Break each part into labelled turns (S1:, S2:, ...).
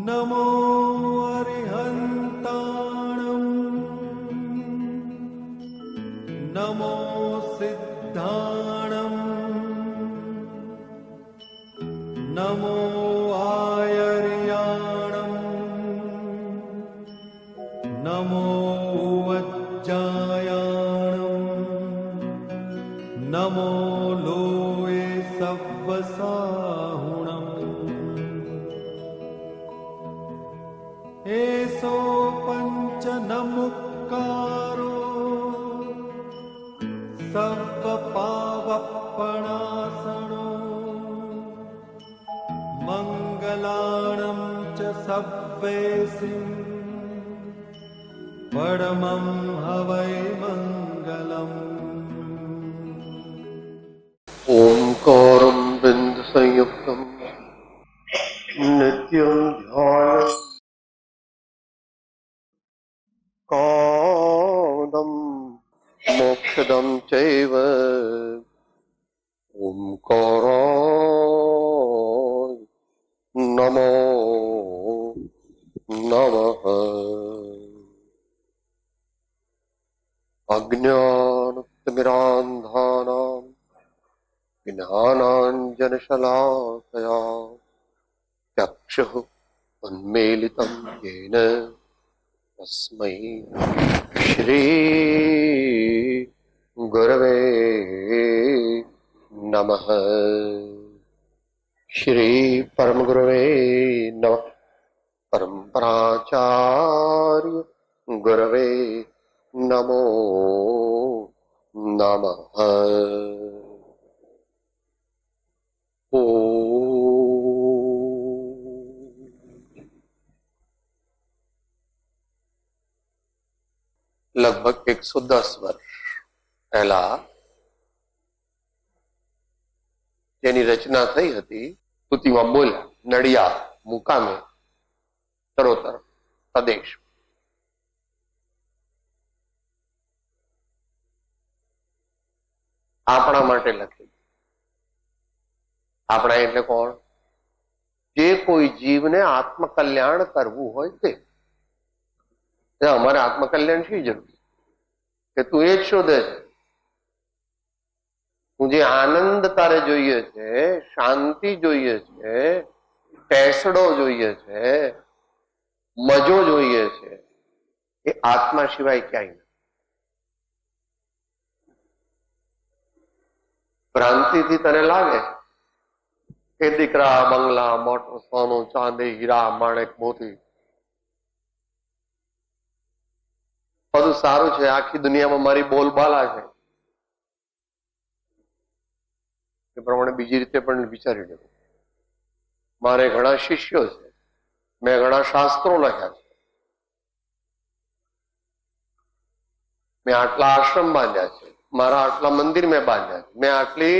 S1: नमो अरिहन्ताणं नमो सिद्धाणं नमो आयर्याणं नमो वज्जायाणं नमो लोये सव्वसाहुणम् एसो पंच नमुक्कारो सर्वपावपणासनो मंगलाणं च सव्वेसिं परमं हवै मंगलम्।
S2: ओंकारं बिंदुसंयुक्तं नित्यं ध्यानं कामदं मोक्षदं चैव ओंकाराय नमो नमः। अज्ञानतिमिरान्धानां ज्ञानाञ्जनशलाकया चक्षुः उन्मीलितं येन तस्मै श्री गुरवे नमः। श्री परम गुरवे नमः। परम्पराचार्य गुरवे नमो नमः। लगभग 110 વર્ષ પહેલા જેની રચના થઈ હતી સ્તુતિમાં બોલ્યા નડિયા મુકામે ચરોતર પ્રદેશ. આપણા માટે લખી. આપણા એટલે કોણ? જે કોઈ જીવને આત્મકલ્યાણ કરવું હોય તે. અમારે આત્મકલ્યાણ શી જરૂર કે તું એ જ શોધે છે. તું જે આનંદ તારે જોઈએ છે, શાંતિ જોઈએ છે, ટેસડો જોઈએ છે, મજો જોઈએ છે, એ આત્મા સિવાય ક્યાંય નથી. ભ્રાંતિથી તને લાગે કે દીકરા, બંગલા, મોટર, સોનું, ચાંદી, હીરા, માણેક, મોતી બધું સારું છે, આખી દુનિયામાં મારી બોલબાલા છે, એ પ્રમાણે બીજી રીતે પણ વિચારી લેવું. મારે ઘણા શિષ્યો છે, મેં ઘણા શાસ્ત્રો લખ્યા છે, મેં આટલા આશ્રમ બાંધ્યા છે, મારા આટલા મંદિર મેં બાંધ્યા છે, મેં આટલી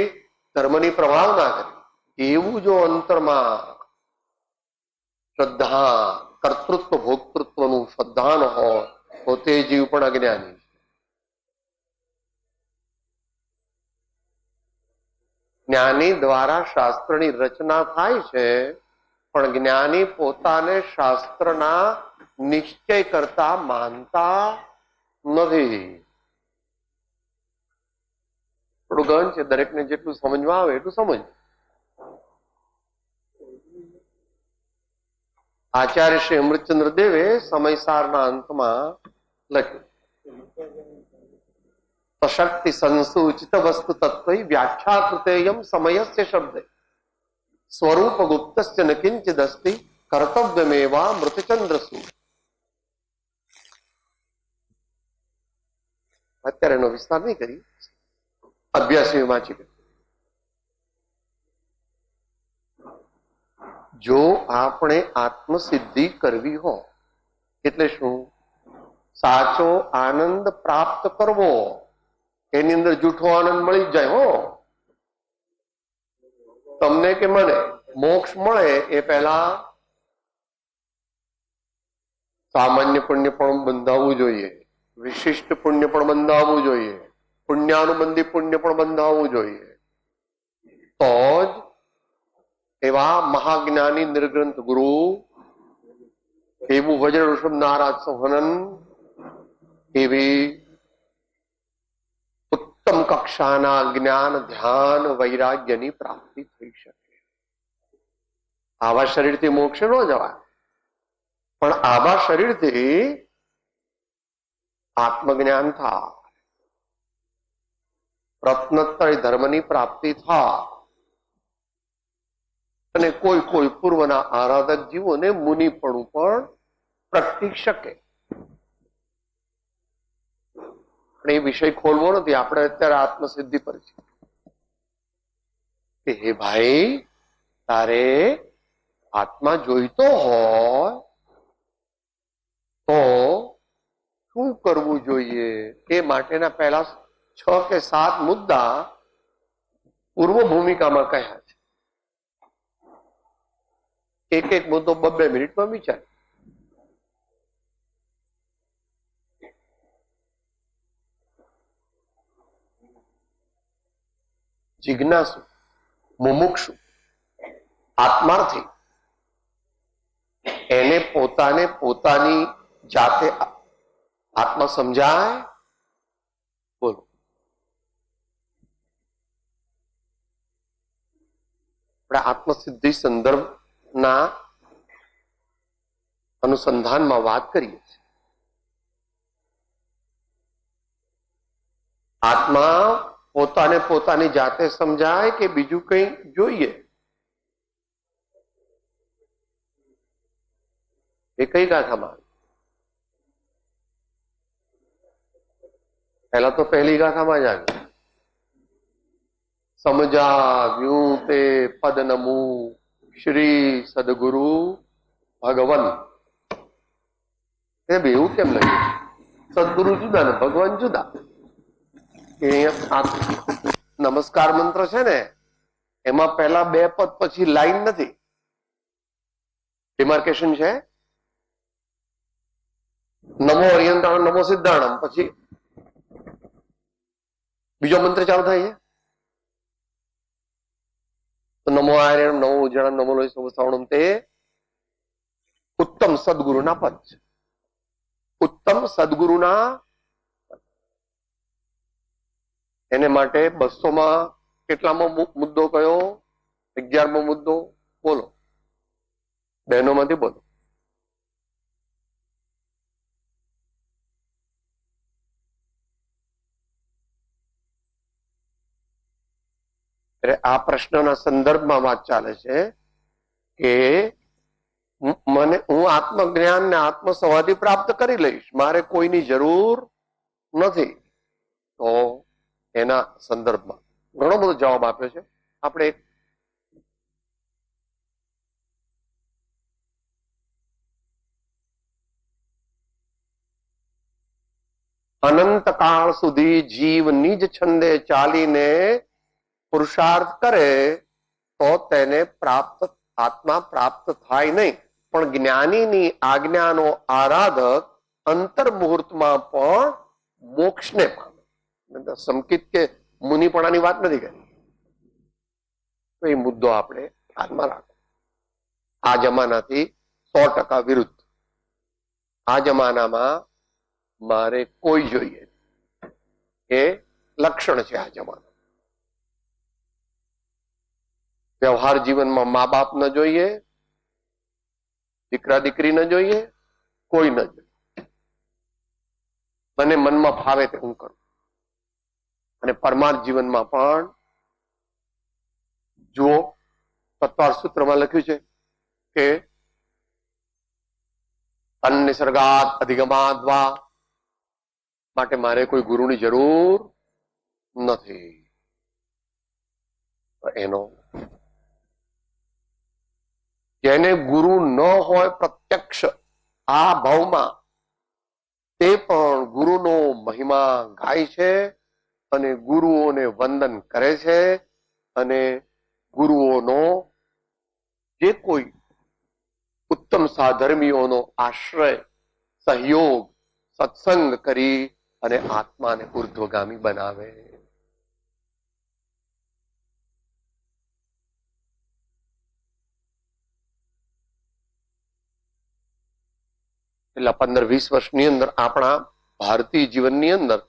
S2: ધર્મની પ્રભાવના કરી. એવું જો અંતરમાં શ્રદ્ધા, કર્તૃત્વ ભોક્તૃત્વનું શ્રદ્ધાન હોય તો તે જીવ પણ અજ્ઞાની છે. જ્ઞાની દ્વારા શાસ્ત્રની રચના થાય છે, પણ જ્ઞાની પોતાને શાસ્ત્રના નિશ્ચય કરતા માનતા નથી. થોડું ગહન છે, દરેકને જેટલું સમજમાં આવે એટલું સમજ. આચાર્ય શ્રી અમૃતચંદ્ર દેવે સમયસારના અંતમાં લખ્યું સશક્તિ સંસૂચિત વસ્તુ તત્વ વ્યાખ્યા કૃતેયમ સમયસ્ય શબ્દ સ્વરૂપ ગુપ્તસ્ય ન કિંચિદસ્તિ કર્તવ્યમેવા મૃતચંદ્રસુ. અત્યારે એનો વિસ્તાર નહીં કરી, અભ્યાસી વાંચી ગયો. જો આપણે આત્મસિદ્ધિ કરવી હોય એટલે શું? સાચો આનંદ પ્રાપ્ત કરવો. એની અંદર જૂઠો આનંદ મળી જાય. હો, તમને કે મને મોક્ષ મળે એ પહેલા સામાન્ય પુણ્ય પણ બંધાવવું જોઈએ, વિશિષ્ટ પુણ્ય પણ બંધાવવું જોઈએ, પુણ્યાનુબંધી પુણ્ય પણ બંધાવવું જોઈએ. તો જ એવા મહાજ્ઞાની નિર્ગ્રંથ ગુરુ એવું વજ્ર ઋષભ નારાજ સંહનન એવી ઉત્તમ કક્ષાના જ્ઞાન ધ્યાન વૈરાગ્યની પ્રાપ્તિ થઈ શકે. આવા શરીરથી મોક્ષ ન જવાય, પણ આવા શરીરથી આત્મજ્ઞાન થાય, રત્નત્રય ધર્મની પ્રાપ્તિ થાય અને કોઈ કોઈ પૂર્વના આરાધક જીવોને મુનિપણું પણ પ્રગટી શકે. એ વિષય ખોલવો નથી, આપણે અત્યારે આત્મસિદ્ધિ પર છે કે હે ભાઈ, તારે આત્મા જોઈતો હોય તો શું કરવું જોઈએ એ માટેના પહેલા 6 કે 7 મુદ્દા પૂર્વ ભૂમિકામાં કહ્યા છે. એક એક મુદ્દો 2 મિનિટમાં વિચાર. જિજ્ઞાસુ, મુમુક્ષુ, આત્માર્થી એને પોતાને પોતાની જાતે આત્મા સમજાય. બોલો, આપણે આત્મસિદ્ધિ સંદર્ભના અનુસંધાનમાં વાત કરીએ છીએ. આત્મા પોતાને પોતાની જાતે સમજાય કે બીજું કંઈ જોઈએ? એ કઈ ગાથામાં? પહેલા તો પહેલી ગાથામાં જ આવ્યું, સમજાવ્યું તે પદ નમુ શ્રી સદગુરુ ભગવન. એ બેવું કેમ લખ્યું? સદગુરુ જુદા ને ભગવાન જુદા. કે અહીંયા નમસ્કાર મંત્ર છે ને, એમાં પહેલા 2 પદ પછી લાઈન નથી, ડિમાર્કેશન છે. નમો અરિયંતાણમ નમો સિદ્ધાણમ, પછી બીજો મંત્ર ચાલુ થાય છે. તો નમો આર્યમ નમો ઉજ્જણમ નમો લોહિ સવસાવણમ તે ઉત્તમ સદગુરુના પદ છે. ઉત્તમ સદગુરુના, એને માટે 200માં કેટલામો મુદ્દો કયો? 11મો મુદ્દો. બોલો બહેનોમાંથી, બોલો. આ પ્રશ્નના સંદર્ભમાં વાત ચાલે છે કે હું આત્મજ્ઞાન ને આત્મસમાધિ પ્રાપ્ત કરી લઈશ, મારે કોઈની જરૂર નથી. તો એના સંદર્ભમાં ઘણો બધો જવાબ આપ્યો છે. આપણે અનંતકાળ સુધી જીવ નિજ છંદે ચાલીને પુરુષાર્થ કરે તો તેને આત્મા પ્રાપ્ત થાય નહીં, પણ જ્ઞાનીની આજ્ઞાનો આરાધક અંતર મુહૂર્તમાં પણ મોક્ષને પામે. સંકિત કે મુનિપણાની વાત નથી કરી. તો એ મુદ્દો આપણે ધ્યાનમાં રાખો. આ જમાનાથી 100% વિરુદ્ધ. આ જમાનામાં મારે કોઈ જોઈએ એ લક્ષણ છે. આ જમાના વ્યવહાર જીવનમાં મા બાપ ન જોઈએ, દીકરા દીકરી ન જોઈએ, કોઈ ન જોઈએ. મને મનમાં ફાવે તે હું કરું. અને પરમાર્થ જીવનમાં પણ જુઓ, તત્વાર સૂત્રમાં લખ્યું છે કે અનિસર્ગાત અધિગમાદ્વા, માટે મારે કોઈ ગુરુની જરૂર નથી. એનો જેને ગુરુ ન હોય પ્રત્યક્ષ આ ભાવમાં, તે પણ ગુરુનો મહિમા ગાય છે અને ગુરુઓને વંદન કરે છે અને ગુરુઓનો જે કોઈ ઉત્તમ સાધર્મીઓનો આશ્રય, સહયોગ, સત્સંગ કરી અને આત્માને ઉર્ધ્વગામી બનાવે. છેલ્લા 15-20 વર્ષની અંદર આપણા ભારતીય જીવનની અંદર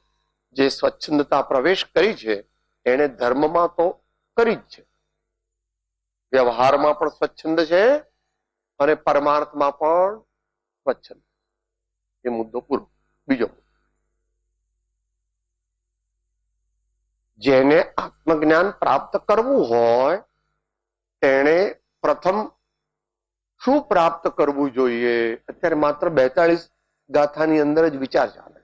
S2: જે સ્વચ્છંદતા પ્રવેશ કરી છે એને ધર્મમાં તો કરી જ છે, વ્યવહારમાં પણ સ્વચ્છંદ છે અને પરમાર્થમાં પણ સ્વચ્છંદ. એ મુદ્દો પૂરો. બીજો, જેને આત્મજ્ઞાન પ્રાપ્ત કરવું હોય તેણે પ્રથમ શું પ્રાપ્ત કરવું જોઈએ? અત્યારે માત્ર 42 ગાથાની અંદર જ વિચાર ચાલે.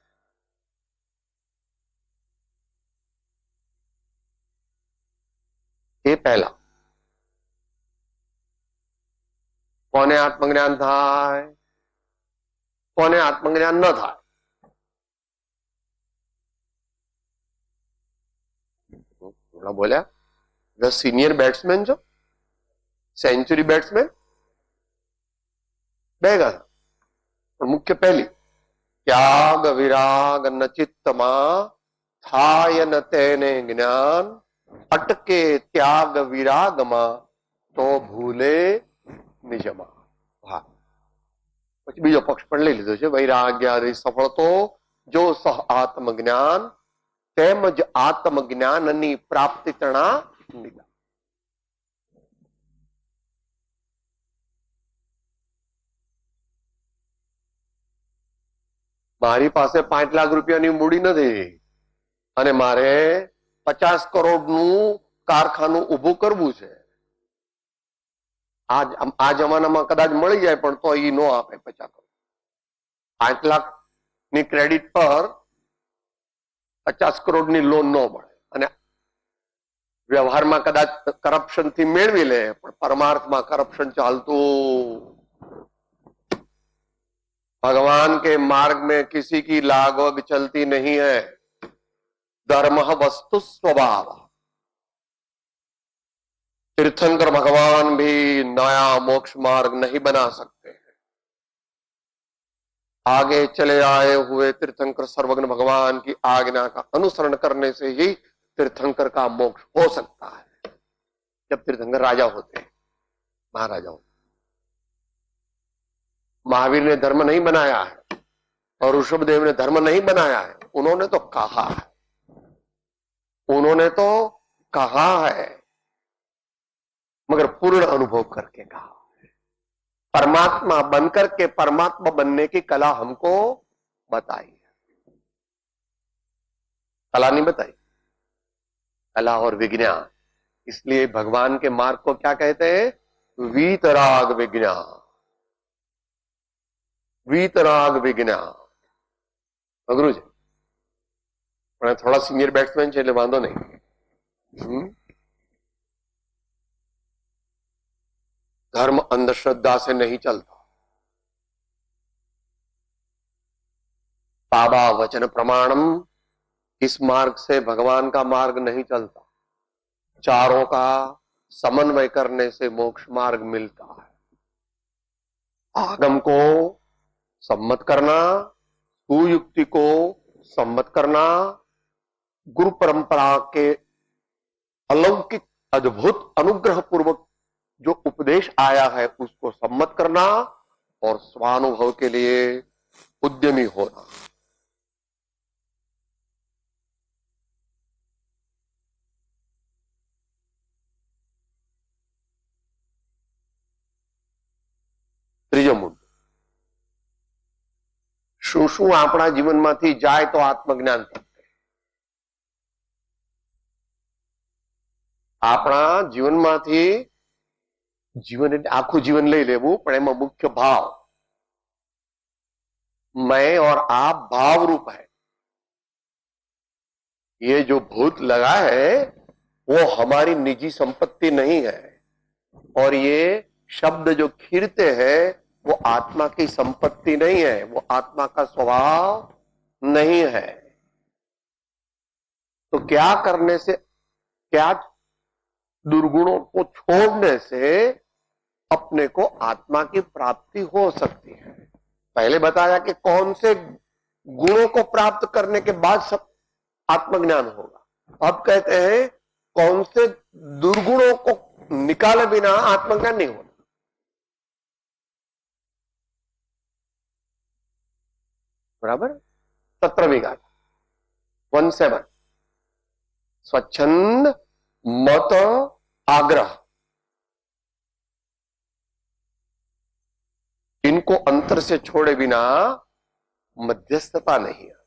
S2: એ પહેલા કોને આત્મજ્ઞાન થાય, કોને આત્મજ્ઞાન ન થાય? બોલ્યા સિનિયર બેટ્સમેન છો, સેન્ચુરી બેટ્સમેન, બે ગાથા પણ મુખ્ય પહેલી, ત્યાગ વિરાગ ન ચિત્તમાં થાય ન તેને જ્ઞાન, અટકે ત્યાગ વિરાગમાં તો ભૂલે નિજમાં. હા, પછી બીજો પક્ષ પણ લઈ લીધો છે, વૈરાગ્યાદિ સફળતો જો સહ આત્મજ્ઞાન તેમજ આત્મજ્ઞાનની પ્રાપ્તિ તણા નિદા. મારી પાસે 5 લાખ રૂપિયાની મૂડી નથી અને મારે 50 કરોડનું કારખાનું ઊભું કરવું છે. આ જમાનામાં કદાચ મળી જાય પણ તો એ નો આપે 50 કરોડ. 5 લાખ ની ક્રેડિટ પર 50 કરોડની લોન ન મળે અને વ્યવહારમાં કદાચ કરપ્શન થી મેળવી લે પણ પરમાર્થમાં કરપ્શન ચાલતું. भगवान के मार्ग में किसी की लागवग चलती नहीं है, धर्म वस्तु स्वभाव. तीर्थंकर भगवान भी नया मोक्ष मार्ग नहीं बना सकते हैं. आगे चले आए हुए तीर्थंकर सर्वज्ञ भगवान की आज्ञा का अनुसरण करने से ही तीर्थंकर का मोक्ष हो सकता है. जब तीर्थंकर राजा होते हैं, महाराजा होते. महावीर ने धर्म नहीं बनाया है और ऋषभदेव ने धर्म नहीं बनाया है, उन्होंने तो कहा है, उन्होंने तो कहा है मगर पूर्ण अनुभव करके कहा है. परमात्मा बनकर के परमात्मा बनने की कला हमको बताई है. कला नहीं बताई, कला और विज्ञान. इसलिए भगवान के मार्ग को क्या कहते हैं? वीतराग विज्ञान. વીતરાગ વિજ્ઞાન. અઘરું છે પણ થોડા સિનિયર બેટ્સમેન છે એટલે વાંધો નહીં. धर्म अंधश्रद्धा से नहीं चलता. बाबा वचन प्रमाणम, इस मार्ग से भगवान का मार्ग नहीं चलता. चारों का समन्वय करने से मोक्ष मार्ग मिलता है. आगम को सम्मत करना, सुयुक्ति को सम्मत करना, गुरु परंपरा के अलौकिक अद्भुत अनुग्रह पूर्वक जो उपदेश आया है उसको सम्मत करना और स्वानुभव के लिए उद्यमी होना. ત્રીજો મુદ્દો, શું શું આપણા જીવનમાંથી જાય તો આત્મજ્ઞાન થશે? આપણા જીવનમાંથી, जीवन आखू जीवन ले लेवू पण एमां मुख्य भाव, मैं और आप भाव रूप है. ये जो भूत लगा है वो हमारी निजी संपत्ति नहीं है और ये शब्द जो खीरते हैं वो आत्मा की संपत्ति नहीं है, वो आत्मा का स्वभाव नहीं है. तो क्या करने से, क्या दुर्गुणों को छोड़ने से अपने को आत्मा की प्राप्ति हो सकती है? पहले बताया कि कौन से गुणों को प्राप्त करने के बाद सब आत्मज्ञान होगा. अब कहते हैं कौन से दुर्गुणों को निकाले बिना आत्मज्ञान नहीं होता. बराबर 17મી गाथा 17 स्वच्छंद मत आग्रह, इनको अंतर से छोड़े बिना मध्यस्थता नहीं है।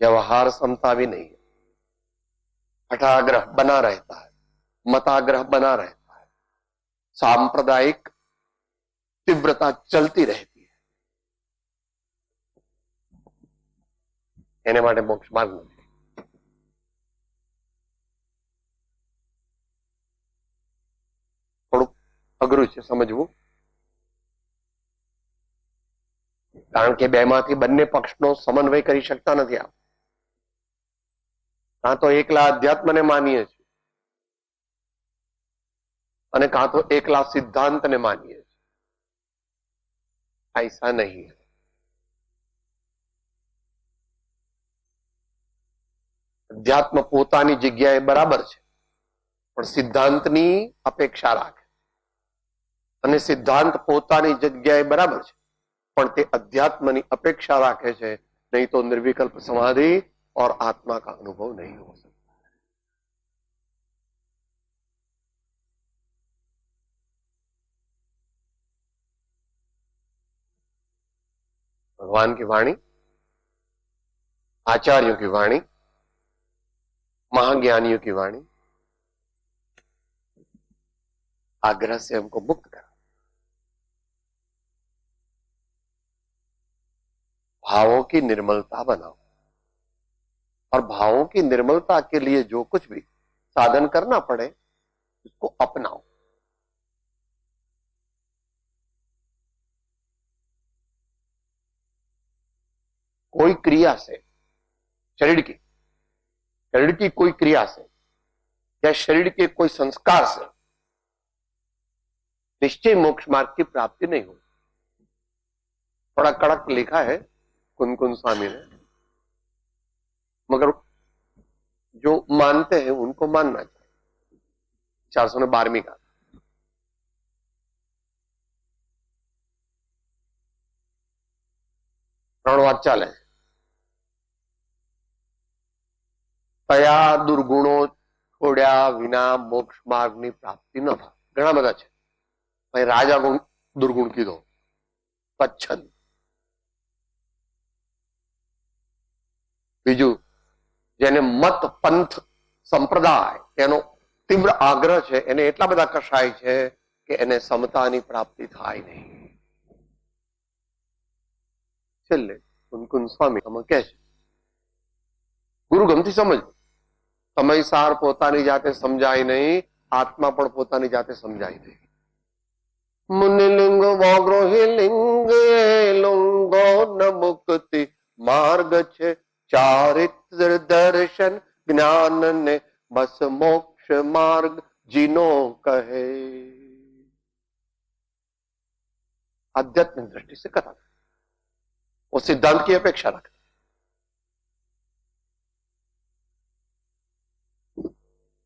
S2: व्यवहार समता भी नहीं है। हठाग्रह बना रहता है, मताग्रह बना रहता है, सांप्रदायिक तीव्रता चलती रहती है। एने माटे मोक्ष मार्ग नहीं। થોડું અઘરું છે સમજવું, કારણ કે બેમાંથી બંને પક્ષનો સમન્વય કરી શકતા નથી આપ। કાં તો એકલા અધ્યાત્મને માનીએ છીએ અને કાં તો એકલા સિદ્ધાંતને માનીએ છીએ। ऐसा नहीं है। અધ્યાત્મ પોતાની જગ્યાએ બરાબર છે, પણ સિદ્ધાંતની અપેક્ષા રાખે, અને સિદ્ધાંત પોતાની જગ્યાએ બરાબર છે, પણ તે અધ્યાત્મની અપેક્ષા રાખે છે, नहीं तो निर्विकल्प समाधि और आत्मा का अनुभव नहीं हो सकता। भगवान की वाणी, आचार्यों की वाणी, महाज्ञानियों की वाणी आग्रह से हमको मुक्त कर, भावों की निर्मलता बनाओ, और भावों की निर्मलता के लिए जो कुछ भी साधन करना पड़े उसको अपनाओ। कोई क्रिया से, शरीर की कोई क्रिया से या शरीर के कोई संस्कार से निश्चय मोक्ष मार्ग की प्राप्ति नहीं होती। थोड़ा कड़क लिखा है कुन स्वामी ने, मगर जो मानते हैं उनको मानना चाहिए। 412મી का 3 વાત ચાલે। કયા દુર્ગુણો છોડ્યા વિના મોક્ષ માર્ગની પ્રાપ્તિ ન થાય? ઘણા બધા છે। રાજા ગુણ દુર્ગુણ કીધો, સ્વચ્છંદ। બીજું, જેને મત પંથ સંપ્રદાય એનો તીવ્ર આગ્રહ છે, એને એટલા બધા કષાય છે કે એને સમતાની પ્રાપ્તિ થાય નહીં। છેલ્લે કુન સ્વામી આમાં કહે છે, ગુરુ ગમથી સમજવું, સમયસાર પોતાની જાતે સમજાય નહીં, આત્મા પણ પોતાની જાતે સમજાય નહીં। મુનિલિંગ વાગ્રોહી લિંગ લુંગો ન મુક્તિ માર્ગ છે, ચારિત્ર દર્શન જ્ઞાન ને બસ મોક્ષ માર્ગ જીનો કહે। आध्यात्मिक दृष्टि से कथा, वो सिद्धांत की अपेक्षा रखते।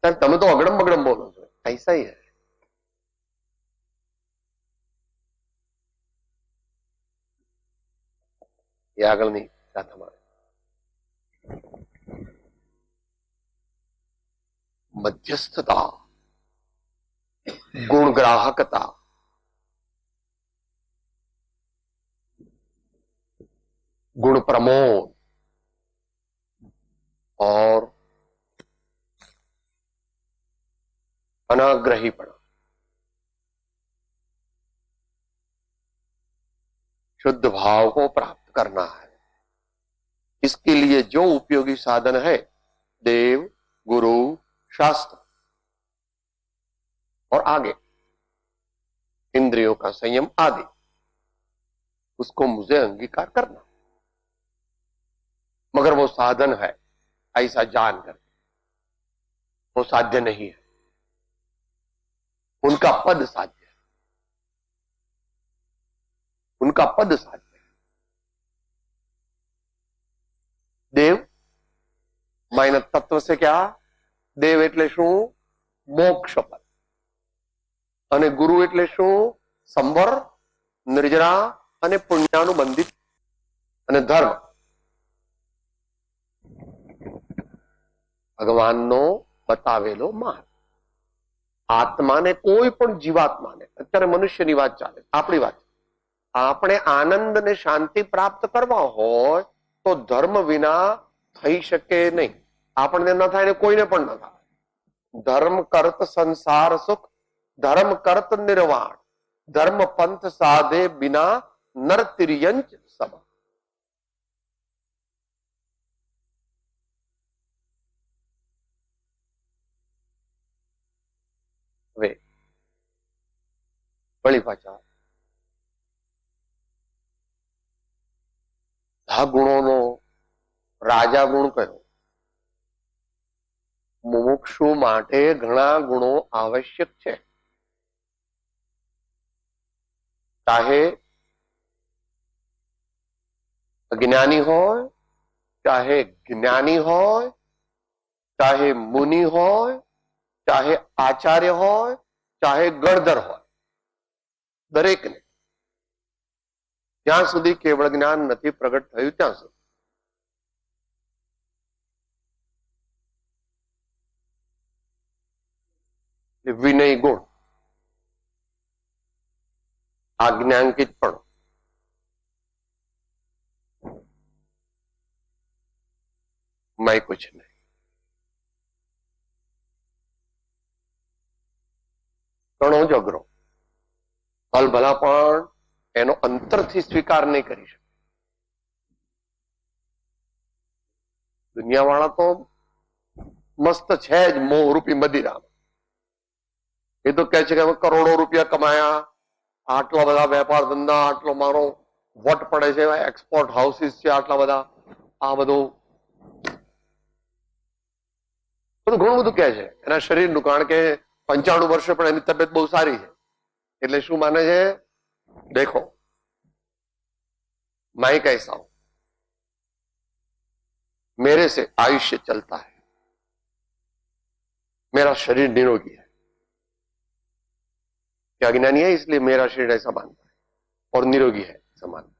S2: सर તમે તો અગડમ બગડમ બોલો છો, ऐसा ही है। ये આગળની ગાથામાં मध्यस्थता, गुणग्राहकता, गुण प्रमोद और अनाग्रहीपना, शुद्ध भाव को प्राप्त करना है। इसके लिए जो उपयोगी साधन है, देव, गुरु, शास्त्र और आगे इंद्रियों का संयम आदि, उसको मुझे अंगीकार करना। मगर वो साधन है ऐसा जानकर, वो साध्य नहीं है। उनका पद साध्य है, उनका पद साध्य है। देव मायने तत्व से क्या? देव એટલે શું? મોક્ષ પદ। અને ગુરુ એટલે શું? સંવર, નિર્જરા અને પુણ્યાનુબંધિત અને ધર્મ. ભગવાનનો બતાવેલો માર્ગ. આત્માને, કોઈ પણ જીવાત્માને, અત્યારે મનુષ્યની વાત ચાલે, આપણી વાત, આપણે આનંદ અને શાંતિ પ્રાપ્ત કરવા હોય તો ધર્મ વિના થઈ શકે નહીં. આપણને ન થાય ને કોઈને પણ ન થાય. ધર્મ કરત સંસાર સુખ, ધર્મ કરત નિર્વાણ, ધર્મ પંથ સાધે બિના નર તિર્યંચ સમ. હવે વળી પાછા આ ગુણોનો રાજા ગુણ કયો? મુમુક્ષુ માટે ઘણા ગુણો આવશ્યક છે. ચાહે અજ્ઞાની હોય, ચાહે જ્ઞાની હોય, ચાહે મુનિ હોય, ચાહે આચાર્ય હોય, ચાહે ગણધર હોય, દરેકને જ્યાં સુધી કેવળ જ્ઞાન નથી પ્રગટ થયું ત્યાં સુધી વિનય ગુણ, આજ્ઞાંકિત પણ, मैं कुछ नहीं. ઘણો જ અઘરો. ભલ ભલા પણ એનો અંતરથી સ્વીકાર નહીં કરી શકે. દુનિયાવાળા તો મસ્ત છે જ મોહરૂપી મદિરા. એ તો કહે છે કે અમે કરોડો રૂપિયા કમાયા, આટલા બધા વેપાર ધંધા, આટલો મારો વટ પડે છે, એક્સપોર્ટ હાઉસીસ છે આટલા બધા, આ બધું ઘણું બધું કહે છે એના શરીરનું. કારણ કે 95 વર્ષે પણ એની તબિયત બહુ સારી છે. એટલે શું માને છે? દેખો मैं कैसा हूं, मेरे से आयुष्य चलता है, मेरा शरीर निरोगी है. क्या अज्ञानी है इसलिए मेरा शरीर ऐसा मानता है और निरोगी है ऐसा मानता है.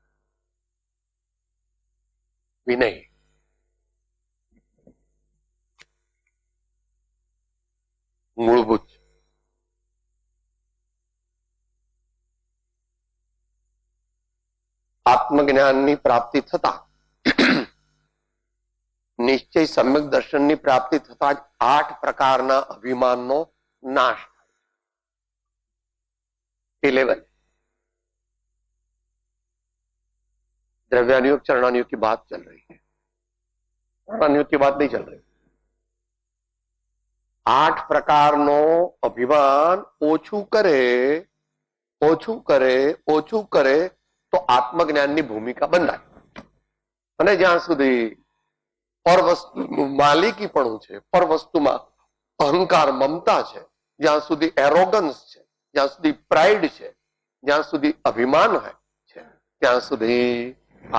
S2: विनय, मूलभूत. આત્મજ્ઞાનની પ્રાપ્તિ થતા, નિશ્ચય સમ્યક દર્શનની પ્રાપ્તિ થતા જ 8 પ્રકારના અભિમાનનો નાશ થાય. 11 द्रव्यानुयोग चरणानुयोग की बात चल रही है, चरणानुयोग की बात नहीं चल रही. 8 પ્રકારનો અભિમાન ઓછું કરે, ઓછું કરે, ઓછું કરે તો આત્મજ્ઞાનની ભૂમિકા બંધાય. અને જ્યાં સુધી પર વસ્તુનું માલિકીપણું છે, પર વસ્તુમાં અહંકાર મમતા છે, જ્યાં સુધી એરોગન્સ છે, જ્યાં સુધી પ્રાઇડ છે, જ્યાં સુધી અભિમાન છે, ત્યાં સુધી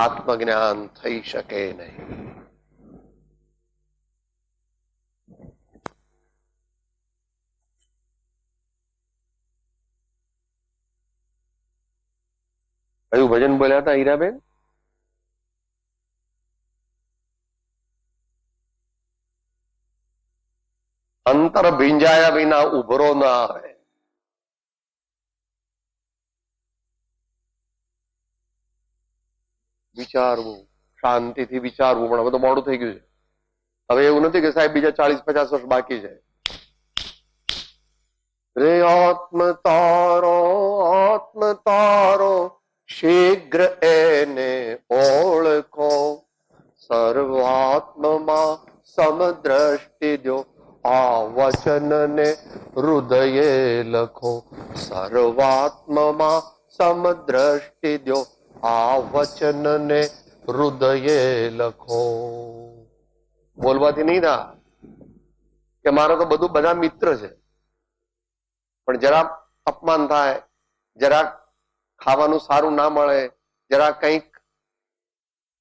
S2: આત્મજ્ઞાન થઈ શકે નહીં. કયું ભજન બોલ્યા હતા હીરાબેન? અંતર ભીંજાયા વિના ઉભરો ના આવે. વિચારવું, શાંતિથી વિચારવું. પણ હવે તો મોડું થઈ ગયું છે. હવે એવું નથી કે સાહેબ બીજા 40-50 વર્ષ બાકી છે. રે આત્મ તારો શીઘ્ર એને ઓળખો, સર્વાત્મમાં સમદ્રષ્ટિ દો, આ વચનને હૃદયે લખો. સર્વાત્મમાં સમદ્રષ્ટિ દો, આ વચનને હૃદયે લખો. બોલવાથી નહીં ના કે મારે તો બધું બધા મિત્ર છે, પણ જરા અપમાન થાય, જરા ખાવાનું સારું ના મળે, જરા કંઈક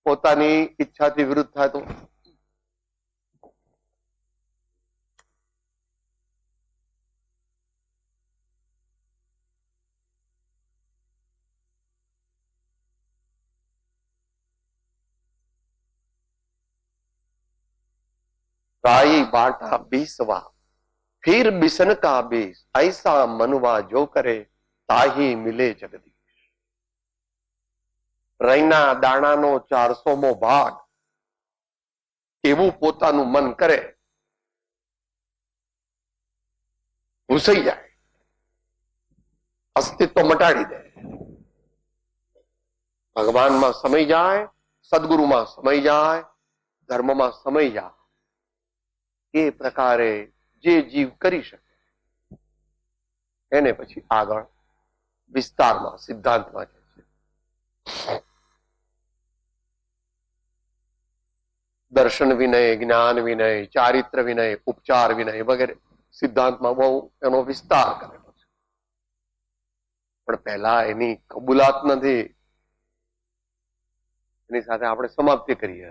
S2: પોતાની ઈચ્છાથી વિરુદ્ધ થાય તો राई बाटा बीसवा फिर बिसन का बीस ऐसा मनवा जो करे ताही मिले जगदीश. રઈના દાણાનો 400મો ભાગ એવું પોતાનું મન કરે, ઘૂસાઈ જાય, અસ્તિત્વ મટાડી દે. ભગવાનમાં સમય જાય, સદગુરુમાં સમય જાય, ધર્મમાં સમય જાય. એ પ્રકારે જે જીવ કરી શકે એને પછી આગળ વિસ્તારમાં સિદ્ધાંતમાં જાય છે. દર્શન વિનય, જ્ઞાન વિનય, ચારિત્ર વિનય, ઉપચાર વિનય વગેરે સિદ્ધાંતમાં બહુ એનો વિસ્તાર કરેલો છે. પણ પહેલા એની કબૂલાત નથી, એની સાથે આપણે સમાપ્તિ કરીએ.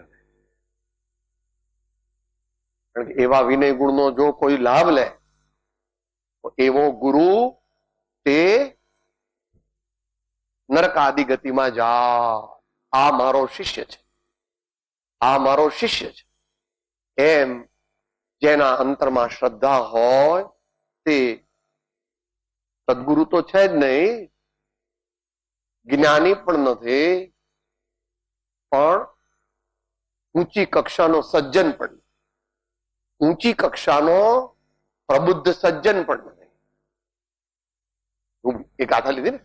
S2: કારણ કે એવા વિનય ગુણનો જો કોઈ લાભ લે તો એવો ગુરુ તે નરક આદિ ગતિમાં જા. આ મારો શિષ્ય છે, આ મારો શિષ્ય છે એમ જેના અંતરમાં શ્રદ્ધા હોય તે સદગુરુ તો છે જ નહીં, જ્ઞાની પણ નથી, પણ ઊંચી કક્ષાનો સજ્જન પણ, ઊંચી કક્ષાનો પ્રબુદ્ધ સજ્જન પણ નથી. એ ગાથા લીધી ને,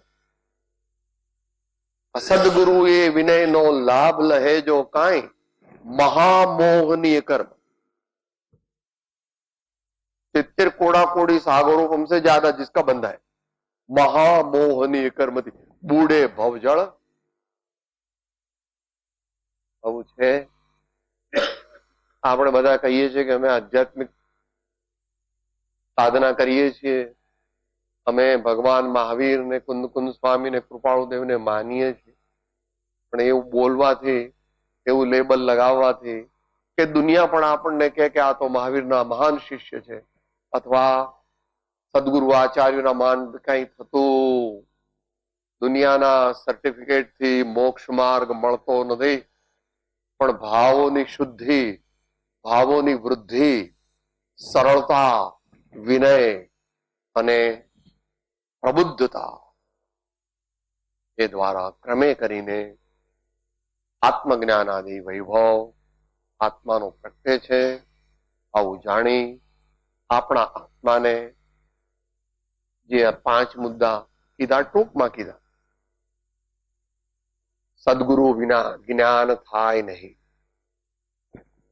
S2: સદગુરુ એ વિનયનો લાભ લહે જો કાંઈ महामोहनीय कर्म. 70 कोड़ा कोड़ी सागरों हमसे ज्यादा जिसका बंधा है महामोहनीय कर्म थी. बूढ़े भवजળ આવું છે. આપણે બધા કહીએ છીએ કે અમે આધ્યાત્મિક સાધના કરીએ છીએ, અમે ભગવાન મહાવીર ને કુંદ કુંદ સ્વામી ને કૃપાળુદેવ ને માનીએ છીએ. પણ એવું બોલવાથી, એવું લેબલ લગાવવાથી કે દુનિયા પણ આપણને કહે કે આ તો મહાવીરના મહાન શિષ્ય છે, અથવા સદગુરુ આચાર્યના માન કઈ થતું. દુનિયાના સર્ટિફિકેટ થી મોક્ષ માર્ગ મળતો નથી, પણ ભાવોની શુદ્ધિ, ભાવોની વૃદ્ધિ, સરળતા, વિનય અને પ્રબુદ્ધતા એ દ્વારા ક્રમે કરીને આત્મજ્ઞાન આદિ વૈભવ આત્માનો પ્રગટે છે. આવું જાણી આપણા આત્માને જે 5 મુદ્દા કીધા, ટૂંકમાં કીધા. સદગુરુ વિના જ્ઞાન થાય નહીં.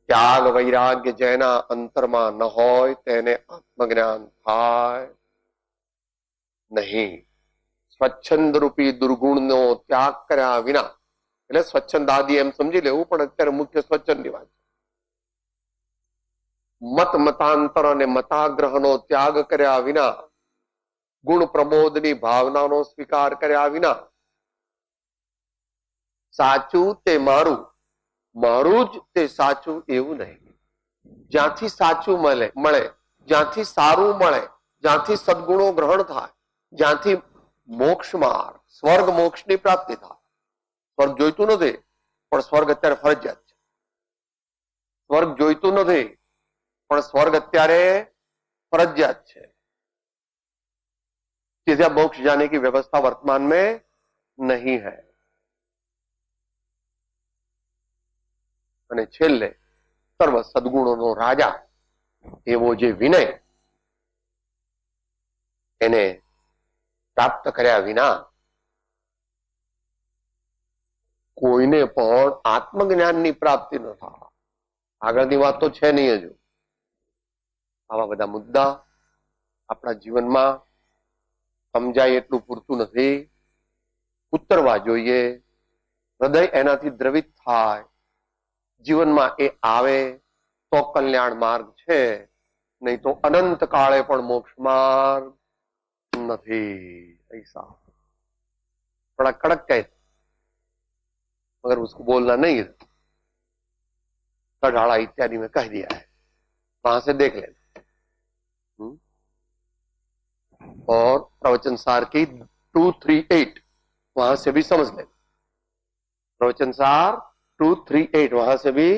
S2: ત્યાગ વૈરાગ્ય જેના અંતરમાં ન હોય તેને આત્મજ્ઞાન થાય નહીં. સ્વચ્છંદ રૂપી દુર્ગુણનો ત્યાગ કર્યા વિના, એટલે સ્વચ્છંદ આદિ એમ સમજી લેવું, પણ અત્યારે મુખ્ય સ્વચ્છંદની વાત છે. મત મતાંતર અને મતાગ્રહનો ત્યાગ કર્યા વિના, ગુણ પ્રબોધની ભાવનાનો સ્વીકાર કર્યા વિના, સાચું તે મારું, મારું જ તે સાચું એવું નહીં. જ્યાંથી સાચું મળે, જ્યાંથી સારું મળે, જ્યાંથી સદગુણો ગ્રહણ થાય, જ્યાંથી મોક્ષ માર્ગ, સ્વર્ગ મોક્ષની પ્રાપ્તિ થાય. સ્વર્ગ જોઈતું નથી, પણ સ્વર્ગ અત્યારે ફરજિયાત છે. સ્વર્ગ જોઈતું નથી, પણ સ્વર્ગ અત્યારે फर्जियात है। सीधा मोक्ष जाने की व्यवस्था वर्तमान में नहीं है। અને છેલ્લે સર્વ સદગુણોનો રાજા એવો જે વિનય એને પ્રાપ્ત કર્યા વિના કોઈને પણ આત્મજ્ઞાનની પ્રાપ્તિ ન થાય। આગળની વાત તો છે નહીં હજુ। આવા બધા મુદ્દા આપણા જીવનમાં સમજાય એટલું પૂરતું નથી, ઉતરવા જોઈએ। હૃદય એનાથી દ્રવિત થાય, જીવનમાં એ આવે તો કલ્યાણ માર્ગ છે, નહીં તો અનંત કાળે પણ મોક્ષ માર્ગ નથી। ऐसा बड़ा कड़क कहते, मगर उसको बोलना नहीं है। कढ़ाड़ा इत्यादि में कह दिया है, वहां से देख लेना। और प्रवचन सार की 238 वहां से भी समझ लेना। प्रवचन सार 238 वहां से भी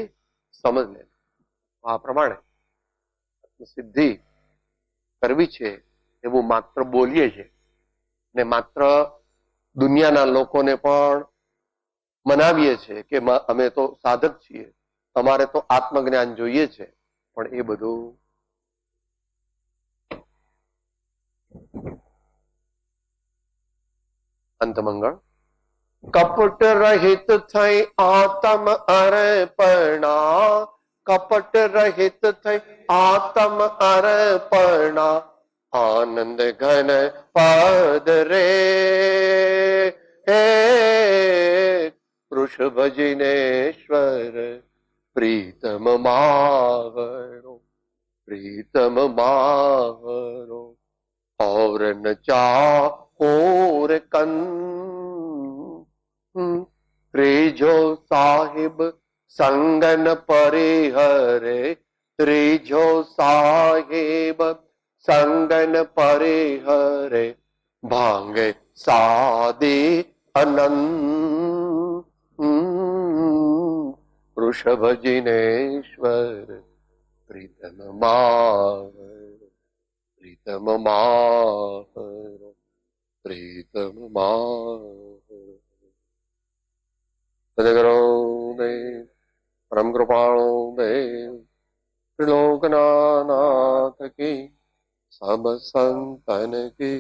S2: समझ लेना। वहां प्रमाणे સિદ્ધિ કરવી છે એવું માત્ર બોલીએ છીએ ને માત્ર દુનિયાના લોકોને પણ મનાવીએ છીએ કે અમે તો સાધક છીએ, અમારે તો આત્મજ્ઞાન જોઈએ છે, પણ એ બધું અંતમંગળ. કપટ રહિત થઈ આત્મ અર્પણા, કપટ રહિત થઈ આત્મ અર્પણા, આનંદ ઘન પદ રે હે વૃષભ જિનેશ્વર પ્રીતમ માવરો, પ્રીતમ માવરો और न चाहोर कन त्रिजो साहिब संगन परिहरे, त्रिजो साहिब संगन परिहरे भांगे सादे अनंत वृषभ जिनेश्वर प्रीतम मावर, प्रीतम मावर, प्रीतम मावर. सदगुरु देव परम कृपाणु देव त्रिलोकनाथ की सब संतन की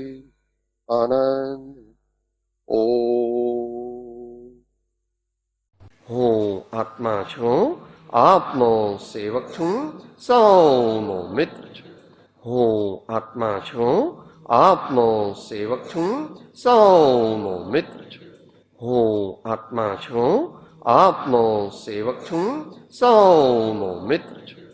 S2: आनंद. ઓમ. હું આત્મા છું, આપનો સેવક છું, સૌનો મિત્ર છું. હું આત્મા છું, આપનો સેવક છું, સૌનો મિત્ર છું. હું આત્મા છું, આપનો સેવક છું, સૌનો મિત્ર છું.